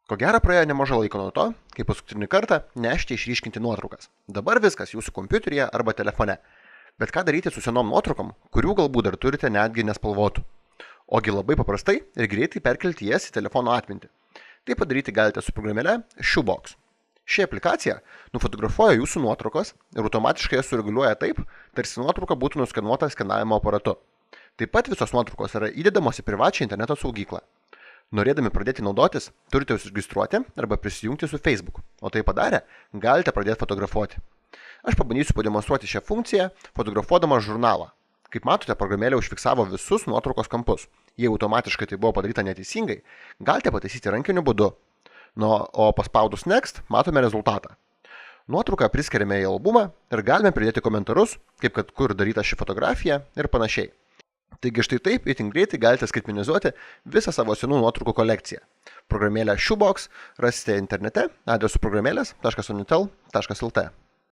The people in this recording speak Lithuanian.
Ko gero praėjo nemažai laiko nuo to, kai paskutinį kartą nešti išryškinti nuotraukas. Dabar viskas jūsų kompiuteryje arba telefone. Bet ką daryti su senom nuotraukom, kurių galbūt dar turite netgi nespalvotų? Ogi labai paprastai ir greitai perkelti jas į telefono atmintį. Tai padaryti galite su programėle Shoebox. Ši aplikacija nufotografuoja jūsų nuotraukas ir automatiškai jas sureguliuoja taip, tarsi nuotrauka būtų nuskenuota skenavimo aparatu. Taip pat visos nuotraukos yra įdedamos į privačią interneto saugyklą. Norėdami pradėti naudotis, turite užsiregistruoti arba prisijungti su Facebook, o tai padarę, galite pradėti fotografuoti. Aš pabandysiu pademonstruoti šią funkciją, fotografuodamas žurnalą. Kaip matote, programėlė užfiksavo visus nuotraukos kampus. Jei automatiškai tai buvo padaryta neteisingai, galite pataisyti rankiniu būdu. O paspaudus Next matome rezultatą. Nuotrauką priskiriame į albumą ir galime pridėti komentarus, kaip kad kur daryta ši fotografija ir panašiai. Taigi štai taip, itin greitai galite skaitmenizuoti visą savo senų nuotraukų kolekciją. Programėlę Shoebox rasite internete adresu programėlės.unitel.lt.